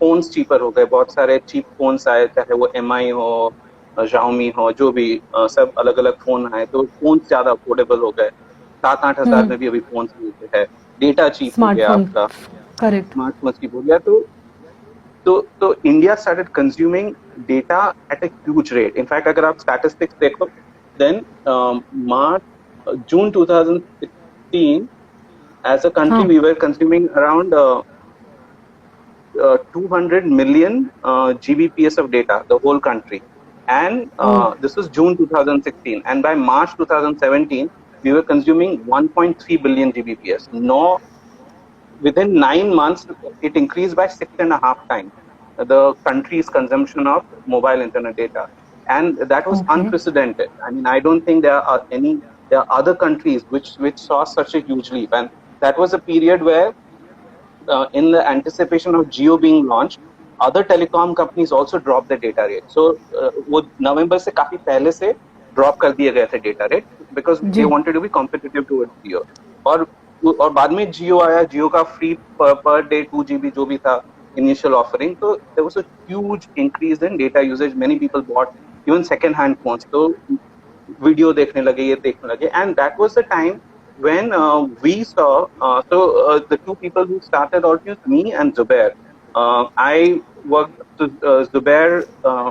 फोन्स चीपर हो गए, बहुत सारे चीप फोन्स आए, चाहे वो MI हो, Xiaomi हो, जो भी सब अलग अलग फोन आए, तो फोन ज्यादा अफोर्डेबल हो गए. 7-8 हजार में भी अभी फोन मिलते हैं. डेटा चीप हो गया स्मार्टफोन, आपका, करेक्ट। स्मार्टफोन चीप हो गया. तो India started consuming data at a huge rate. In fact अगर आप स्टैटिस्टिक्स देखो, then June 2016, as a country, हाँ, we were consuming around 200 million Gbps of data, the whole country. And oh, this was June 2016. And by March 2017, we were consuming 1.3 billion Gbps. No, within 9 months, it increased by 6.5 times the country's consumption of mobile internet data. And that was okay, unprecedented. I mean, I don't think there are other countries which saw such a huge leap. And that was a period where, in the anticipation of Jio being launched, other telecom companies also dropped their data rate. So, वो नवंबर से काफी पहले से drop कर दिए गए थे data rate because they ji, wanted to be competitive towards Jio. और बाद में Jio आया, Jio का free per day 2 GB जो भी था initial offering, so there was a huge increase in data usage. Many people bought even second hand phones. तो video देखने लगे, ये देखने लगे. And that was the time when we saw, the two people who started Altnews, me and Zubair. I worked, Zubair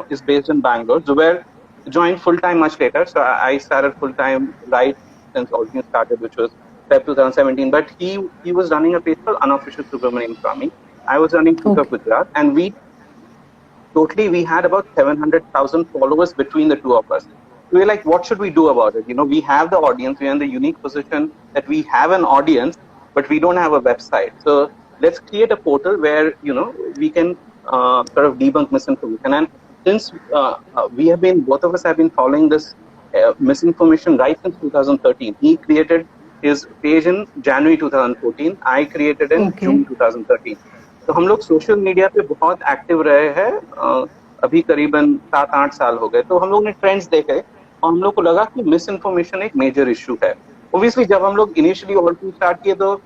is based in Bangalore. Zubair joined full time much later, so I started full time right since Altnews started, which was Feb 2017. But he was running a page called Unofficial Subramanian Swamy. I was running Truth of okay, Gujarat, and we had about 700,000 followers between the two of us. We were like, what should we do about it? We have the audience. We are in the unique position that we have an audience, but we don't have a website. So let's create a portal where, we can sort of debunk misinformation. And since both of us have been following this misinformation right since 2013. He created his page in January 2014. I created in okay, June 2013. तो हम लोग social media पे बहुत active रहे हैं. अभी करीबन 7-8 साल हो गए. तो हम लोग ने ट्रेंड्स देखे और हम लोग को लगा कि मिस इन्फॉर्मेशन एक मेजर इशू है. ओब्वियसली जब हम लोग इनिशियली ऑल्टन्यूज स्टार्ट किए, तो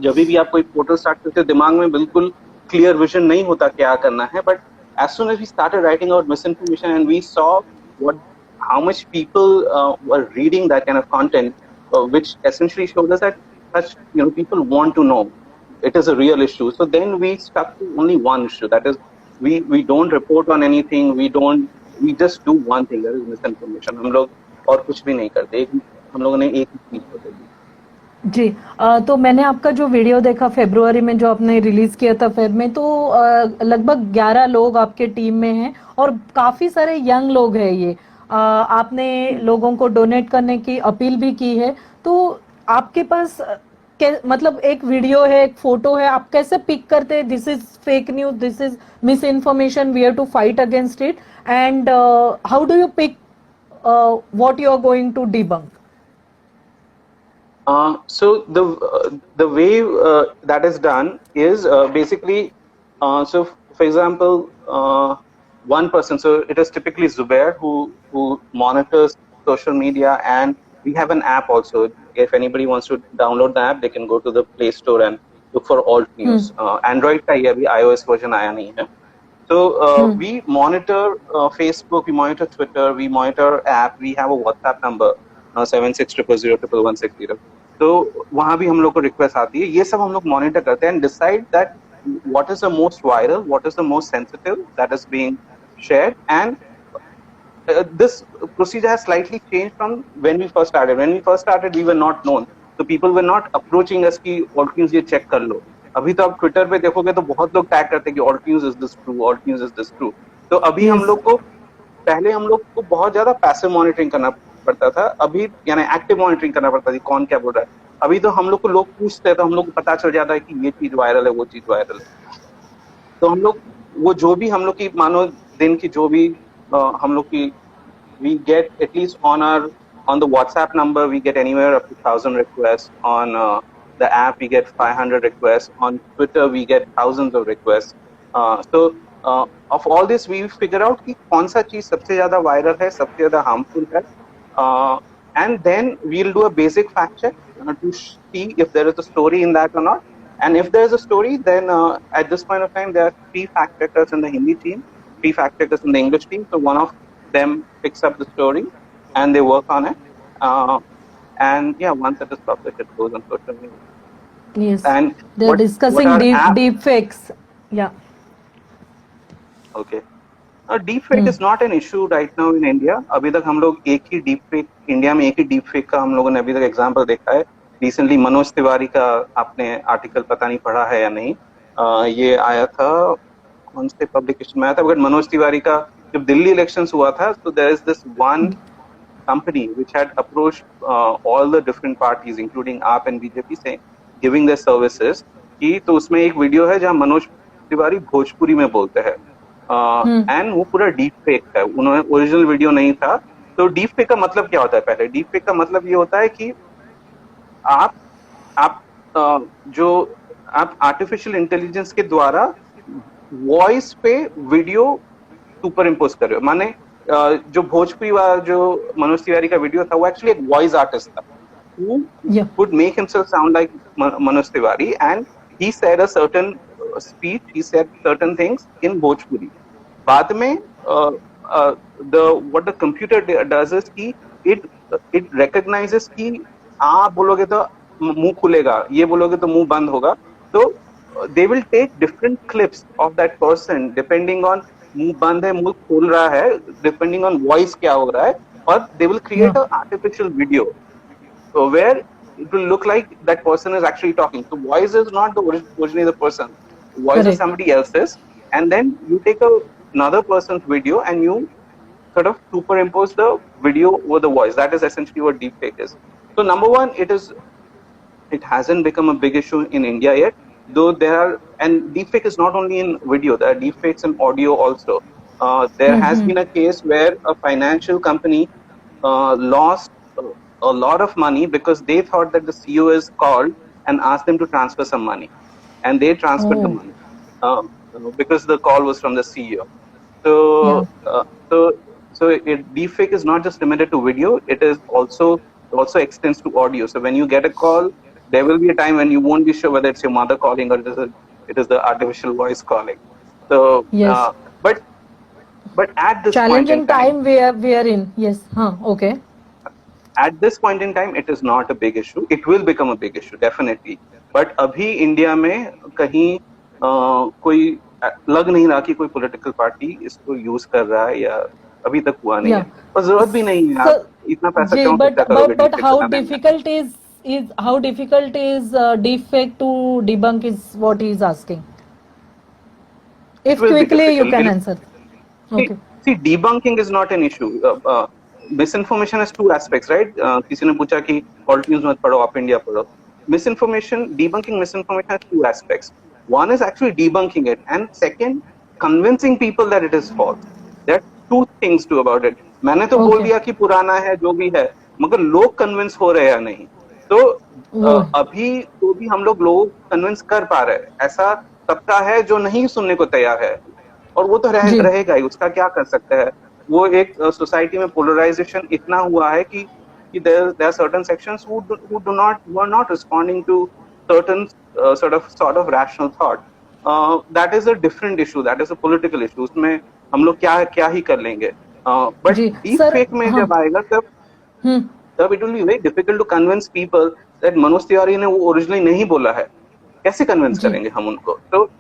जब भी आप कोई पोर्टल स्टार्ट करते हो, दिमाग में बिल्कुल क्लियर विजन नहीं होता क्या करना है. But as soon as we started writing out misinformation and we saw how much people were reading that kind of content, which essentially showed us that such people want to know. It is a real issue. So then we stuck to only one issue. That is, we don't report on anything. We just do one thing. That is misinformation. हम लोग और कुछ भी नहीं करते. हम लोगों ने एक ही चीज पकड़ी. जी। तो मैंने आपका जो वीडियो देखा फरवरी में, जो आपने रिलीज किया था फेब में, तो लगभग 11 लोग आपके टीम में हैं और काफी सारे यंग लोग हैं ये। आपने लोगों को डोनेट करने की अपील भी की है, तो आपके पास मतलब एक वीडियो है, एक फोटो है, आप कैसे पिक करते हैं this is fake news, this is misinformation, we have to fight against it, and how do you pick what you are going to debunk? So the way that is done is basically, so for example, one person, so it is typically Zubair who monitors social media, and we have an app also. If anybody wants to download the app, they can go to the Play Store and look for Alt News. Android का ये अभी iOS version आया नहीं है. So we monitor Facebook, we monitor Twitter, we monitor app, we have a WhatsApp number 76000160. तो वहाँ भी हम लोग को रिक्वेस्ट आती है. ये सब हम लोग मॉनिटर करते हैं and decide that what is the most viral, what is the most sensitive that is being shared. And this procedure has slightly changed from when we first started. When we first started, we were not known, so people were not approaching us कि Alt News ये check कर लो. अभी तो आप Twitter पे देखोगे तो बहुत लोग टैग करते हैं कि Alt News is this true, Alt News is this true. तो अभी हम लोग को, पहले हम लोग को बहुत ज्यादा पैसिव मॉनिटरिंग करना पड़ता था. अभी यानी एक्टिव मॉनिटरिंग करना पड़ता थी, कौन क्या बोल रहा है. अभी तो हम लोग को लोग पूछते हैं तो हम लोग को पता चल जाता है कि ये चीज वायरल है, वो चीज वायरल है. तो हम लोग वो जो भी हम लोग की मानो दिन की जो भी हम लोग की, we get at least on our on the WhatsApp number, we get anywhere up to 1,000 requests. On the app, we get 500 requests. On Twitter, we get thousands of requests. Of all this, we figure out कि कौन सा चीज सबसे ज्यादा viral है, सबसे ज्यादा harmful है, and then we'll do a basic fact check to see if there is a story in that or not. And if there is a story, then at this point of time, there are 3 fact checkers in the Hindi team, 3 fact checkers in the English team. So one of them picks up the story and they work on it. And yeah, once it is published, it goes on social media. Yes. And They're discussing deep fakes. Yeah. Okay. Deepfake is not an issue right now in India. अभी तक हम लोग एक ही deepfake India में एक ही deepfake का हम लोगों ने अभी तक एग्जांपल देखा है. Recently मनोज तिवारी का आपने आर्टिकल पता नहीं पढ़ा है या नहीं, ये आया था कौन से पब्लिकेशन में आया था, बट मनोज तिवारी का जब दिल्ली इलेक्शंस हुआ था, so there is this one company which had approached all the different parties including AAP and BJP saying giving their services कि तो उसमें एक वीडियो है जहां मनोज तिवारी भोजपुरी में बोलते हैं एंड वो पूरा डीप फेक है, उन्होंने ओरिजिनल वीडियो नहीं था. तो डीप फेक का मतलब क्या होता है? पहले डीप फेक का मतलब ये होता है कि आप आर्टिफिशियल इंटेलिजेंस के द्वारा वॉइस पे वीडियो सुपर इम्पोज कर रहे हो. माने जो भोजपुरी वाला जो मनोज तिवारी का वीडियो था वो एक्चुअली एक वॉइस आर्टिस्ट था who would make himself sound like Manoj Tiwari, and he said a certain speech, he said certain things in Bhojpuri. बाद में what the computer does is कि it recognizes कि आप बोलोगे तो मुंह खुलेगा, ये बोलोगे तो मुंह बंद होगा. तो they will take different clips of that person depending on मुंह बंद है, मुंह खोल रहा है, depending on voice क्या हो रहा है, और they will create an artificial video where it will look like that person is actually talking. So voice is not the originally the person. Voice is somebody else's, and then you take another person's video and you sort of superimpose the video over the voice. That is essentially what deepfake is. So number one, it hasn't become a big issue in India yet, though there are, and deepfake is not only in video, there are deepfakes in audio also. There has been a case where a financial company lost a lot of money because they thought that the CEO is called and asked them to transfer some money, and they transferred the money because the call was from the CEO. So, deepfake is not just limited to video; it is also extends to audio. So when you get a call, there will be a time when you won't be sure whether it's your mother calling or it is the artificial voice calling. So, but at this challenging time we are in. Yes. Okay. At this point in time, it is not a big issue. It will become a big issue, definitely. But अभी India में कहीं कोई लग नहीं रहा कि कोई political party इसको यूज कर रहा है, या अभी तक हुआ नहीं है, और जरूरत भी नहीं है. आप इतना पैसा क्यों खर्च करोगे? But how difficult is deepfake to debunk is what he is asking. If quickly you can answer. Okay. See, debunking is not an issue. Misinformation has 2 aspects, right? किसी ने पूछा कि alt news मत पढ़ो, आप इंडिया पढ़ो. Debunking misinformation has 2 aspects. One is actually debunking it, and second, convincing people that it is false. There are 2 things to about it. मैंने तो बोल दिया कि पुराना है, जो भी है, मगर लोग कन्विंस हो रहे हैं नहीं. तो अभी तो भी हम लोग कन्विंस कर पा रहे हैं. ऐसा तबका है जो नहीं सुनने को तैयार है, और वो तो रहेगा ही. उसका क्या कर सकते हैं? वो एक सोसाइटी में पोलराइजेशन इतना हुआ है कि there are certain sections who are not responding to certain sort of rational thought. That is a different issue. That is a political issue. उसमें हम लोग क्या ही कर लेंगे. But deepfake में जब आएगा तब it will be very difficult to convince people that Manoj Tiwari ने वो ओरिजिनली नहीं बोला है. कैसे कन्विंस करेंगे हम उनको? तो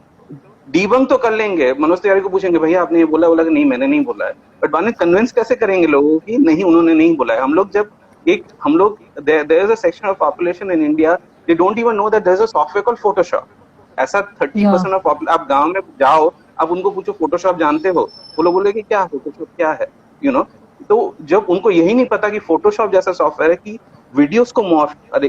डीबंक तो कर लेंगे, मनोज तिवारी को पूछेंगे भैया आपने ये बोला कि नहीं मैंने नहीं बोला है, बट बाद में कन्विंस कैसे करेंगे लोगों की नहीं उन्होंने नहीं बोला है. हम लोग there is a section of population in India, they don't even know that there is a software called Photoshop. ऐसा 30% of आप गांव में जाओ, आप उनको पूछो फोटोशॉप जानते हो, वो लोग बोले कि क्या फोटोशॉप क्या है, तो जब उनको यही नहीं पता कि फोटोशॉप जैसा सॉफ्टवेयर है कि वीडियोस को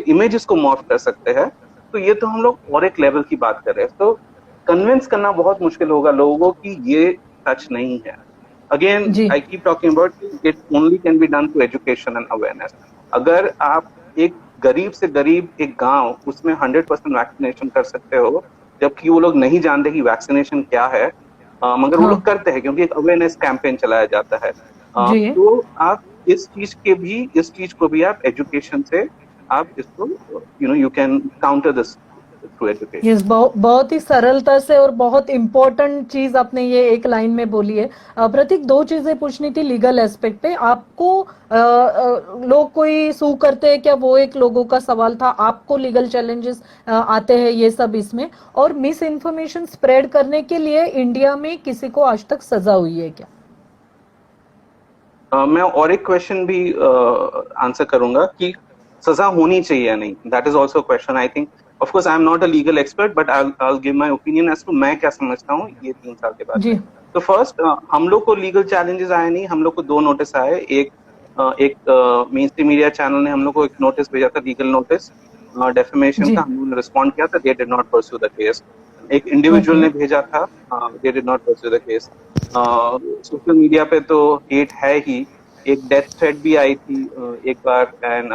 इमेजेस को मॉर्फ कर सकते हैं, तो ये तो हम लोग और एक लेवल की बात कर रहे हैं. तो कन्विंस करना बहुत मुश्किल होगा लोगों की ये सच नहीं है. Again ji I keep talking about it only can be done through education and awareness. अगर आप एक गरीब से गरीब एक गांव उसमें 100% वैक्सीनेशन कर सकते हो, जबकि वो लोग नहीं जानते कि वैक्सीनेशन क्या है, मगर वो हाँ लोग करते हैं क्योंकि एक अवेयरनेस कैंपेन चलाया जाता है. जी तो आप इस चीज को भी आप एजुकेशन से आप इसको you can counter this through education. Yes बहुत ही सरलता से और बहुत इम्पोर्टेंट चीज आपने ये एक लाइन में बोली है. प्रतीक, दो चीजें पूछनी थी लीगल एस्पेक्ट पे आपको. लोग कोई सू करते हैं क्या, वो एक लोगों का सवाल था. आपको लीगल चैलेंजेस आते हैं ये सब इसमें, और मिस इन्फॉर्मेशन स्प्रेड करने के लिए इंडिया में किसी को आज तक सजा हुई है क्या? मैं और एक क्वेश्चन भी आंसर करूंगा कि सजा होनी चाहिए या नहीं. That is also question. I think of course I am not a legal expert, but I give my opinion as to मैं क्या समझता हूँ ये 3 साल के बाद जी में. तो फर्स्ट, हम लोग को लीगल चैलेंजेस आए नहीं. हम लोग को 2 नोटिस आए. एक मेन स्ट्रीम मीडिया चैनल ने हम लोग को एक नोटिस भेजा था, लीगल नोटिस डेफेमेशन जी का. हम लोगों ने रिस्पॉन्ड किया था. They did not pursue the case. एक इंडिविजुअल ओके ने भेजा था. They did not pursue the case. Social media पे तो हेट है ही. एक डेथ थ्रेट भी आई थी एक बार, and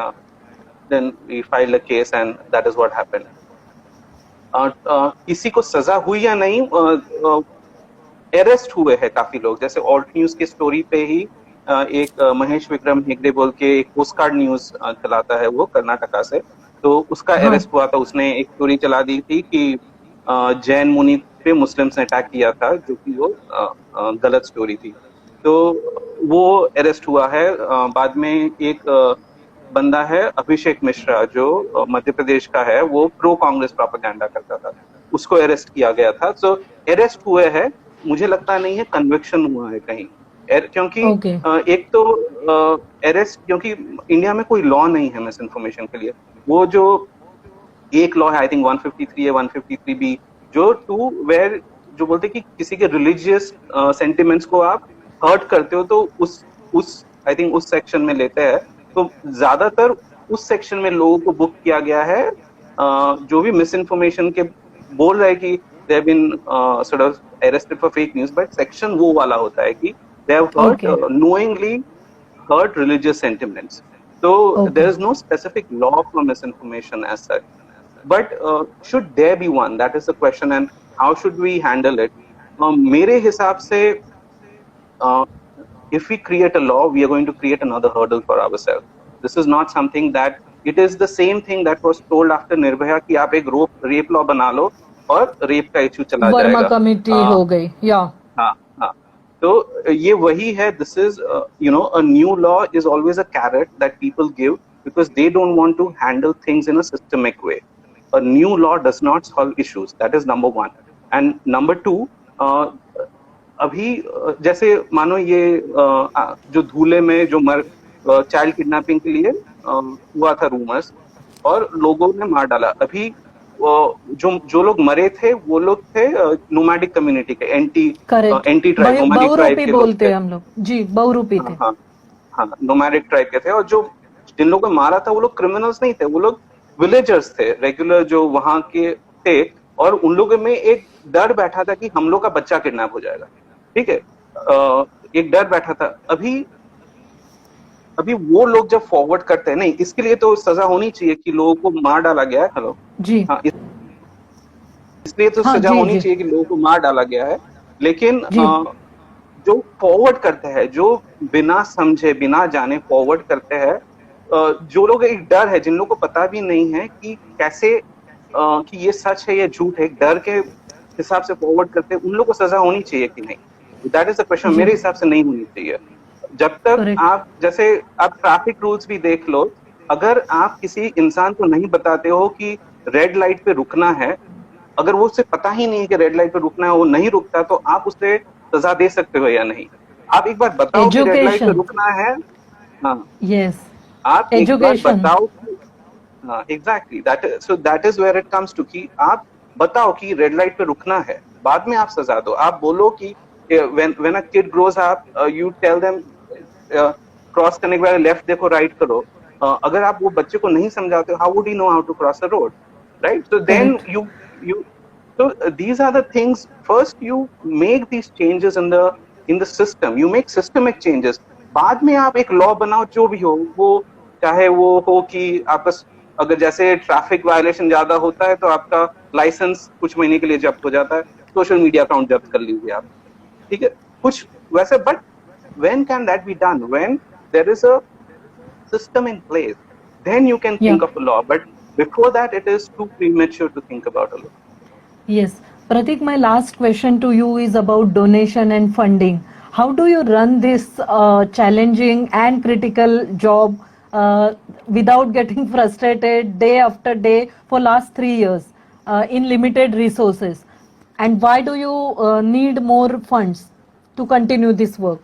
then we filed a case and that is what happened. किसी को सजा हुई या नहीं, अरेस्ट हुए हैं काफी लोग. जैसे ऑल्ट न्यूज की स्टोरी पे ही एक महेश विक्रम हेगड़े बोल के एक पोस्ट कार्ड न्यूज चलाता है, वो कर्नाटका से. तो उसका हाँ अरेस्ट हुआ था. उसने एक स्टोरी चला दी थी कि जैन मुनि पे मुस्लिम्स ने अटैक किया था, जो कि वो गलत स्टोरी थी. तो वो अरेस्ट हुआ है. बाद में एक बंदा है अभिषेक मिश्रा, जो मध्य प्रदेश का है, वो प्रो कांग्रेस प्रोपेगेंडा करता था. उसको अरेस्ट किया गया था. सो अरेस्ट हुए हैं. मुझे लगता नहीं है कन्विक्शन हुआ है कहीं. क्योंकि ओके एक तो अरेस्ट, क्योंकि इंडिया में कोई लॉ नहीं है मिस इन्फॉर्मेशन के लिए. वो जो एक लॉ है, आई थिंक 153 है, 153B, जो टू वेयर जो बोलते हैं कि किसी के रिलीजियस सेंटिमेंट्स को आप हर्ट करते हो, तो उस आई थिंक उस सेक्शन में लेते हैं. तो ज्यादातर उस सेक्शन में लोगों को बुक किया गया है जो भी मिस इन्फॉर्मेशन के बोल रहे हैं कि they have been sort of arrested for fake news. But section वो वाला होता है कि they have hurt okay knowingly hurt religious sentiments. So okay there is no specific law for misinformation as such. But should there be one? That is the question, and how should we handle it? मेरे हिसाब से, if we create a law, we are going to create another hurdle for ourselves. This is not something that it is the same thing that was told after Nirbhaya कि आप एक rape law बना लो और rape का issue चला वर्मा जाएगा. Committee हो गई या हाँ हाँ. तो ये वही है. This is a new law is always a carrot that people give because they don't want to handle things in a systemic way. A new law does not solve issues. That is number 1. And number 2, अभी जैसे मानो ये जो धूले में जो child kidnapping के लिए हुआ था रूमर्स, और लोगों ने मार डाला. अभी जो लोग मरे थे वो लोग थे नोमैडिक कम्युनिटी के, correct anti tribe, nomadic tribe Bahurupi के लोग बोलते थे. हैं हम लोग जी, बहुरूपी थे. हाँ हाँ हाँ, नोमैडिक ट्राइब के थे. और जो जिन लोगों को मारा था वो लोग क्रिमिनल्स नहीं थे, वो लोग विलेजर्स थे, रेगुलर जो वहां के थे. और उन लोगों में एक डर बैठा था कि हम लोग का बच्चा किडनैप हो जाएगा. ठीक है, एक डर बैठा था. अभी वो लोग जब फॉरवर्ड करते हैं, नहीं इसके लिए तो सजा होनी चाहिए कि लोगों को मार डाला गया है. हेलो, जी हाँ, इसलिए तो हाँ सजा जी होनी जी चाहिए कि लोगों को मार डाला गया है. लेकिन जी जो फॉरवर्ड करते हैं, जो बिना समझे बिना जाने फॉरवर्ड करते हैं, जो लोग, एक डर है, जिन लोगों को पता भी नहीं है कि कैसे कि ये सच है या झूठ है, डर के हिसाब से फॉरवर्ड करते हैं, उन लोगों को सजा होनी चाहिए कि नहीं. That is the question. जी मेरे हिसाब से नहीं होनी चाहिए. जब तक करेक्ट आप, जैसे आप ट्रैफिक रूल्स भी देख लो, अगर आप किसी इंसान को नहीं बताते हो कि रेड लाइट पे रुकना है, अगर वो उसे पता ही नहीं है कि रेड लाइट पे रुकना है, वो नहीं रुकता, तो आप उसे सजा दे सकते हो या नहीं. आप एक बार बताओ कि रेड लाइट पे एजुकेशन रुकना है. हाँ, यस आप एक बार एजुकेशन बताओ कि, हाँ exactly, that is where it comes to, कि आप बताओ कि रेड लाइट पे रुकना है, बाद में आप सजा दो. आप बोलो कि when a kid grows up, you tell them cross करने के बाद लेफ्ट देखो, राइट करो. अगर आप वो बच्चे को नहीं समझाते, how would he know how to cross the road, right? So then correct you so these are the things. First you make these changes in the in the system, you make systemic changes. बाद में आप एक law बनाओ जो भी हो, वो चाहे वो हो कि आपका अगर जैसे ट्रैफिक वायलेशन ज्यादा होता है तो आपका लाइसेंस कुछ महीने के लिए जब्त हो जाता है, सोशल मीडिया अकाउंट जब्त कर लीजिए आप, ठीक है, कुछ वैसे. But when can that be done? When there is a system in place, then you can think of a law. But before that, it is too premature to think about a law. Yes. Pratik, my last question to you is about donation and funding. How do you run this challenging and critical job without getting frustrated day after day for last 3 years in limited resources? And why do you need more funds to continue this work?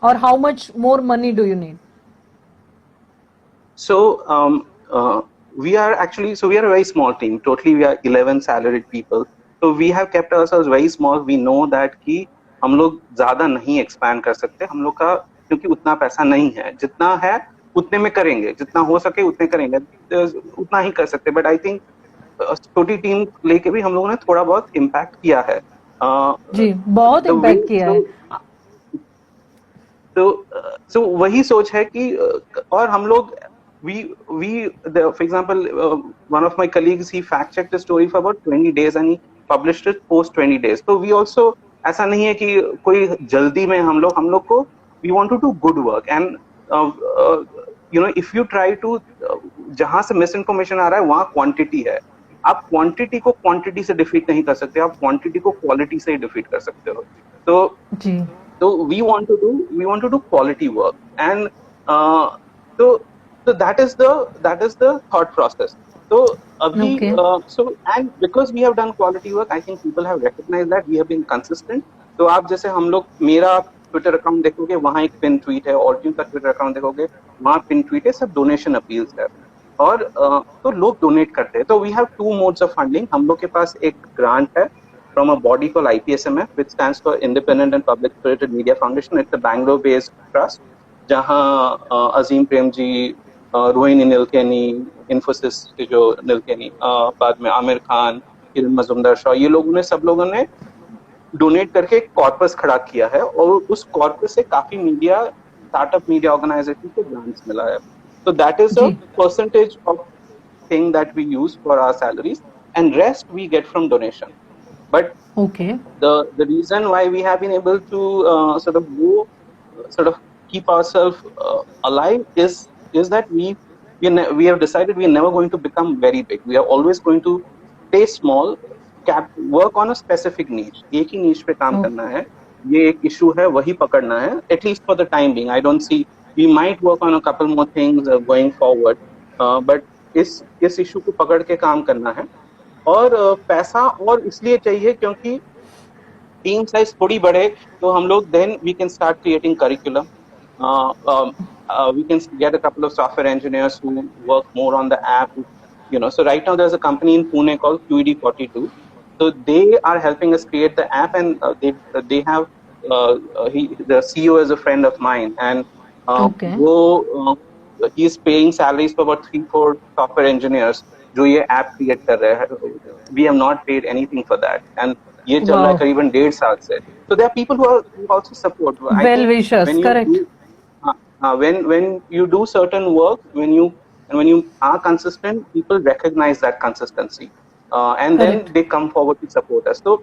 Or how much more money do you need? So we are a very small team. Totally, we are 11 salaried people. So we have kept ourselves very small. We know that कि हम लोग ज़्यादा नहीं expand कर सकते. हम लोग का क्योंकि उतना पैसा नहीं है. जितना है उतने में करेंगे. जितना हो सके उतने करेंगे. उतना ही कर सकते. But I think छोटी टीम लेके भी हम लोगों ने थोड़ा बहुत impact किया है. जी, बहुत impact किया है. तो वही सोच है कि और हम लोग for example, one of my colleagues, he fact checked the story for about 20 days and he published it post 20 days. So we also, ऐसा नहीं है कि कोई जल्दी में हम लोग को we want to do good work and if you try to जहाँ से misinformation आ रहा है वहाँ quantity है. आप quantity को quantity से defeat नहीं कर सकते, आप quantity को quality से ही defeat कर सकते हो. So we want to do quality work and so that is the thought process. So and because we have done quality work, I think people have recognized that we have been consistent. तो आप जैसे हम लोग मेरा Twitter account देखोगे वहाँ एक pin tweet है, और टीम का ट्विटर अकाउंट देखोगे वहाँ पिन ट्वीट है, सब डोनेशन अपील्स है और तो लोग डोनेट करते हैं. तो we have 2 modes of funding. हम लोग के पास एक ग्रांट है from a body called IPSMF, which stands for Independent and Public Spirited Media Foundation. It's a Bangalore-based trust, जहाँ अजीम प्रेमजी, रोहिणी नीलकेनी, इन्फोसिस के जो नीलकेनी, बाद में आमिर खान, किरण मजुमदार शॉ, ये लोगों ने सब लोगों ने डोनेट करके एक कॉर्पस खड़ा किया है और उस कॉर्पस से काफी मीडिया स्टार्टअप मीडिया ऑर्गेनाइजेशन को ग्रांट्स मिला है. So that is a percentage of thing that we use for our salaries and rest we get from donation. But the reason why we have been able to sort of keep ourselves alive is that we have decided we are never going to become very big. We are always going to stay small, work on a specific niche. एक ही niche पे काम करना है. ये एक issue है, वही पकड़ना है. At least for the time being, I don't see. We might work on a couple more things going forward, but इस issue को पकड़ के काम करना है. और पैसा और इसलिए चाहिए क्योंकि टीम साइज थोड़ी बढ़े तो हम लोग then we can start creating curriculum. We can get a couple of software engineers who work more on the app. So right now there's a company in Pune called QED42. So they are helping us create the app, and they have the CEO is a friend of mine, and he is paying salaries for about 3-4 software engineers जो ये app create कर रहे हैं. We have not paid anything for that, and ये चल रहा है करीबन 1.5 साल से. So there are people who also support. Well wishers, correct. When you do certain work, when you are consistent, people recognize that consistency, and then they come forward to support us. So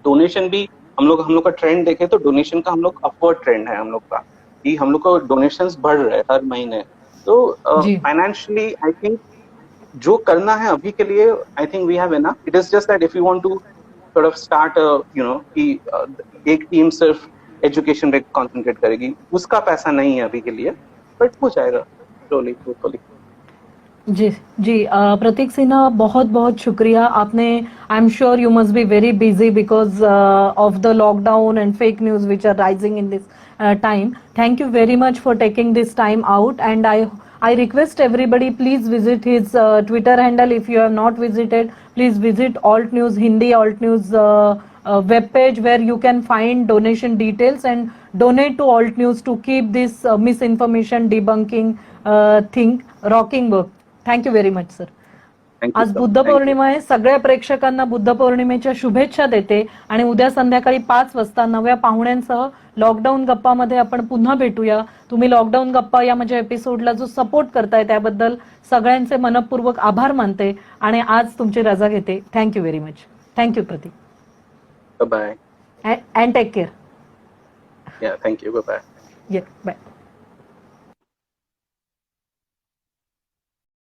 donation भी हम लोग का trend देखें तो donation का हम लोग upward trend है हम लोग का, कि हम लोग को डोनेशंस बढ़ रहे हैं हर महीने. तो फाइनेंशियली आई थिंक जो करना है अभी के लिए, I think we have enough. It is just that if you want to sort of start कि एक टीम सिर्फ एजुकेशन पे कंसंट्रेट करेगी, उसका पैसा नहीं है अभी के लिए, बट हो जाएगा स्लोली होपफुली. जी प्रतीक सिन्हा, बहुत बहुत शुक्रिया. आपने, I am sure you must be very busy because of the lockdown and fake news which are rising in this time. Thank you very much for taking this time out, and I request everybody, please visit his Twitter handle. If you have not visited, please visit Alt News Hindi, Alt News web page, where you can find donation details and donate to Alt News to keep this misinformation debunking thing rocking work. Thank you very much, sir. Thank you, आज sir. Buddha Thank you. Purnima आहे. सगळ्या प्रेक्षकांना बुद्ध पौर्णिमेच्या शुभेच्छा देते आणि उद्या संध्याकाळी 5 वाजता नव्या पाहुण्यांसह लॉकडाऊन गप्पामध्ये आपण पुन्हा भेटूया. तुम्ही लॉकडाऊन गप्पा या माझ्या एपिसोडला जो सपोर्ट करताय त्याबद्दल सगळ्यांचे मनपूर्वक आभार मानते आणि आज तुमची रजा घेते. Thank you very much. Thank you Prateek. Bye-bye. And take care. Yeah, thank you. Bye-bye. Yeah, bye.